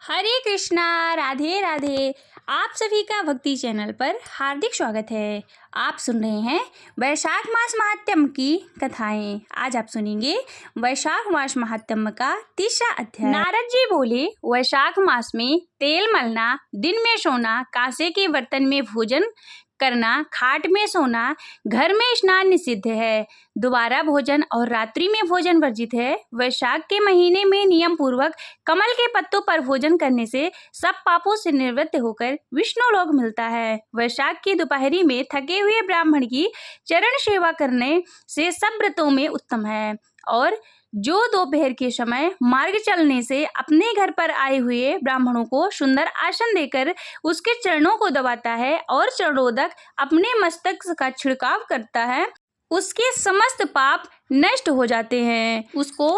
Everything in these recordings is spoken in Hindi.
हरे कृष्णा, राधे राधे। आप सभी का भक्ति चैनल पर हार्दिक स्वागत है। आप सुन रहे हैं वैशाख मास महात्म्य की कथाएं। आज आप सुनेंगे वैशाख मास महात्म्य का तीसरा अध्याय। नारद जी बोले, वैशाख मास में तेल मलना, दिन में सोना, कांसे के बर्तन में भोजन करना, खाट में सोना, घर में स्नान निषिद्ध है, दोबारा भोजन और रात्रि में भोजन वर्जित है। वैशाख के महीने में नियम पूर्वक कमल के पत्तों पर भोजन करने से सब पापों से निवृत्त होकर विष्णु लोक मिलता है। वैशाख की दोपहरी में थके हुए ब्राह्मण की चरण सेवा करने से सब व्रतों में उत्तम है। और जो दोपहर के समय मार्ग चलने से अपने घर पर आए हुए ब्राह्मणों को सुंदर आसन देकर उसके चरणों को दबाता है और चरणोदक अपने मस्तक का छिड़काव करता है, उसके समस्त पाप नष्ट हो जाते हैं। उसको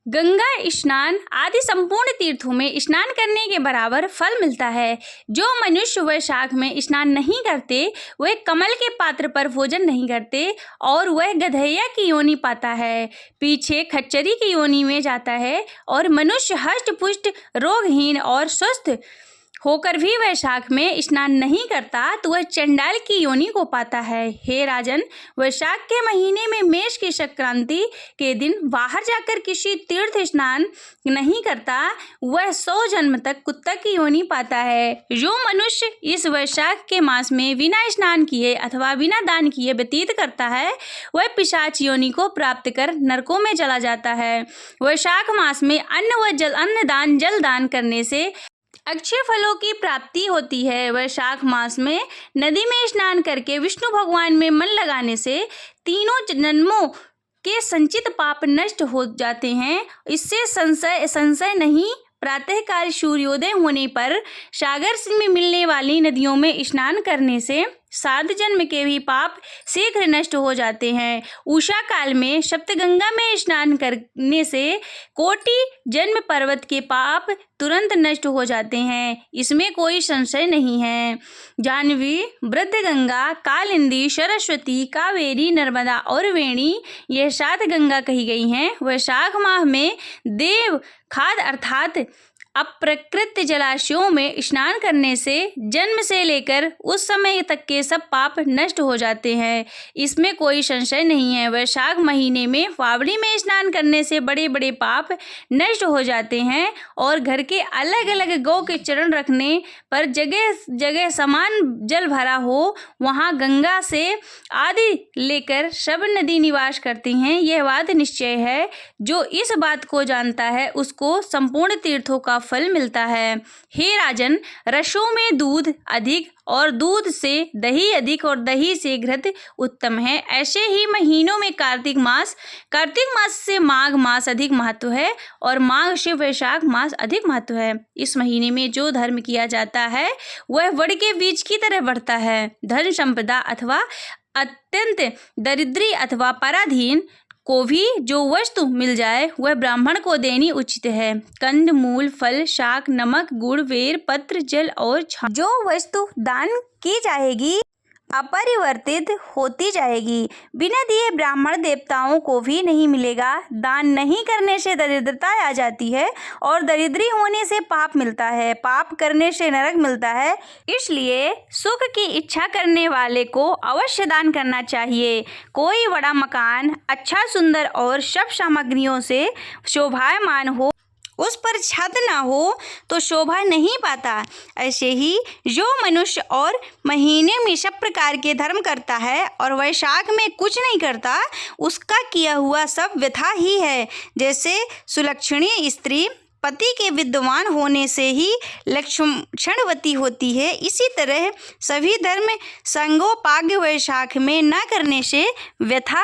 गंगा स्नान आदि संपूर्ण तीर्थों में स्नान करने के बराबर फल मिलता है। जो मनुष्य वैशाख में स्नान नहीं करते, वह कमल के पात्र पर भोजन नहीं करते और वह गधैया की योनि पाता है, पीछे खच्चरी की योनि में जाता है। और मनुष्य हष्ट पुष्ट रोगहीन और स्वस्थ होकर भी वैशाख में स्नान नहीं करता तो वह चंडाल की योनि को पाता है। हे राजन, वैशाख के महीने में मेष की संक्रांति के दिन बाहर जाकर किसी तीर्थ स्नान नहीं करता, वह 100 जन्म तक कुत्ता की योनि पाता है। जो मनुष्य इस वैशाख के मास में बिना स्नान किए अथवा बिना दान किए व्यतीत करता है, वह पिशाच योनि को प्राप्त कर नरकों में चला जाता है। वैशाख मास में अन्न जल दान करने से अक्षय फलों की प्राप्ति होती है। वैशाख मास में नदी में स्नान करके विष्णु भगवान में मन लगाने से तीनों जन्मों के संचित पाप नष्ट हो जाते हैं। इससे संशय नहीं। प्रातःकाल सूर्योदय होने पर सागर में मिलने वाली नदियों में स्नान करने से 7 जन्म के भी पाप शीघ्र नष्ट हो जाते हैं। उषा काल में सप्तगंगा में स्नान करने से कोटि जन्म पर्वत के पाप तुरंत नष्ट हो जाते हैं, इसमें कोई संशय नहीं है। जाह्नवी, वृद्धगंगा, कालिंदी, सरस्वती, कावेरी, नर्मदा और वेणी, यह 7 गंगा कही गई हैं। वैशाख माह में देव खाद अर्थात अप्रकृत जलाशयों में स्नान करने से जन्म से लेकर उस समय तक के सब पाप नष्ट हो जाते हैं, इसमें कोई संशय नहीं है। वैशाख महीने में फावड़ी में स्नान करने से बड़े बड़े पाप नष्ट हो जाते हैं और घर के अलग अलग गौ के चरण रखने पर जगह जगह समान जल भरा हो, वहाँ गंगा से आदि लेकर सब नदी निवास करती हैं। यह बात निश्चय है। जो इस बात को जानता है उसको संपूर्ण तीर्थों का फल मिलता है। हे राजन, रसों में दूध अधिक और दूध से दही अधिक और दही से घृत उत्तम है। ऐसे ही महीनों में कार्तिक मास से माघ मास अधिक महत्व है और माघ से वैशाख मास अधिक महत्व है। इस महीने में जो धर्म किया जाता है वह वड़ के बीज की तरह बढ़ता है। धन संपदा अथवा अत्यंत दरिद्री अथवा पराधीन को भी जो वस्तु मिल जाए वह ब्राह्मण को देनी उचित है। कंद मूल फल शाक नमक गुड़ बेर पत्र जल और जो वस्तु दान की जाएगी अपरिवर्तित होती जाएगी, बिना दिए ब्राह्मण देवताओं को भी नहीं मिलेगा। दान नहीं करने से दरिद्रता आ जाती है और दरिद्री होने से पाप मिलता है, पाप करने से नरक मिलता है। इसलिए सुख की इच्छा करने वाले को अवश्य दान करना चाहिए। कोई बड़ा मकान अच्छा सुंदर और सब सामग्रियों से शोभायमान हो, उस पर छत ना हो तो शोभा नहीं पाता। ऐसे ही जो मनुष्य और महीने में सब प्रकार के धर्म करता है और वैशाख में कुछ नहीं करता, उसका किया हुआ सब व्यथा ही है। जैसे सुलक्षणी स्त्री पति के विद्वान होने से ही लक्षणवती होती है, इसी तरह सभी धर्म संगोपाग्य वैशाख में न करने से व्यथा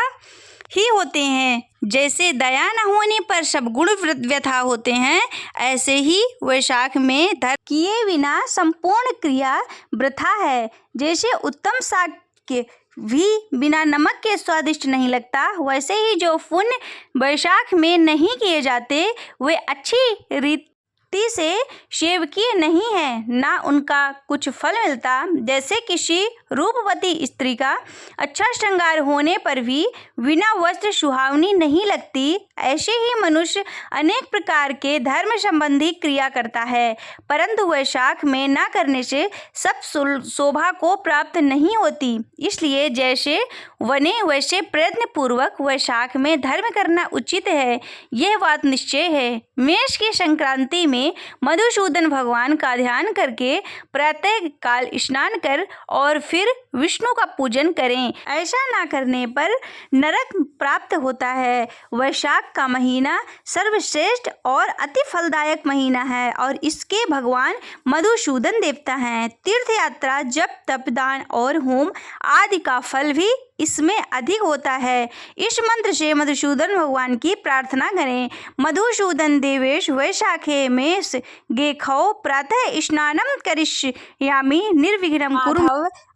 ही होते हैं। जैसे दया न होने पर सब गुण व्यथा होते हैं, ऐसे ही वैशाख में धर्म किए बिना संपूर्ण क्रिया वृथा है। जैसे उत्तम शाक के भी बिना नमक के स्वादिष्ट नहीं लगता, वैसे ही जो पुण्य वैशाख में नहीं किए जाते वे अच्छी रीत भक्ति से सेवकीय नहीं है, ना उनका कुछ फल मिलता। जैसे किसी रूपवती स्त्री का अच्छा श्रृंगार होने पर भी बिना वस्त्र सुहावनी नहीं लगती, ऐसे ही मनुष्य अनेक प्रकार के धर्म संबंधी क्रिया करता है, परंतु वैशाख में न करने से सब शोभा को प्राप्त नहीं होती। इसलिए जैसे वने वैसे प्रयत्न पूर्वक वैशाख में धर्म करना उचित है, यह बात निश्चय है। मेष की संक्रांति में मधुसूदन भगवान का ध्यान करके प्रातः काल स्नान कर और फिर विष्णु का पूजन करें। ऐसा ना करने पर नरक प्राप्त होता है। वैशाख का महीना सर्वश्रेष्ठ और अति फलदायक महीना है और इसके भगवान मधुसूदन देवता हैं। तीर्थ यात्रा, जप, तप, दान और होम आदि का फल भी इसमें अधिक होता है। इस मंत्र से मधुसूदन भगवान की प्रार्थना करें। मधुसूदन देवेश वैशाखे मेष गेखौ प्रातः स्नानम करिष्यामि निर्विघ्नं कुरु।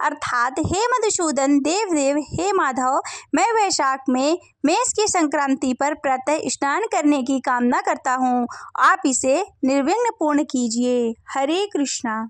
अर्थात हे मधुसूदन देव, हे माधव, मैं वैशाख में मेष की संक्रांति पर प्रातः स्नान करने की कामना करता हूँ। आप इसे निर्विघ्न पूर्ण कीजिए। हरे कृष्णा।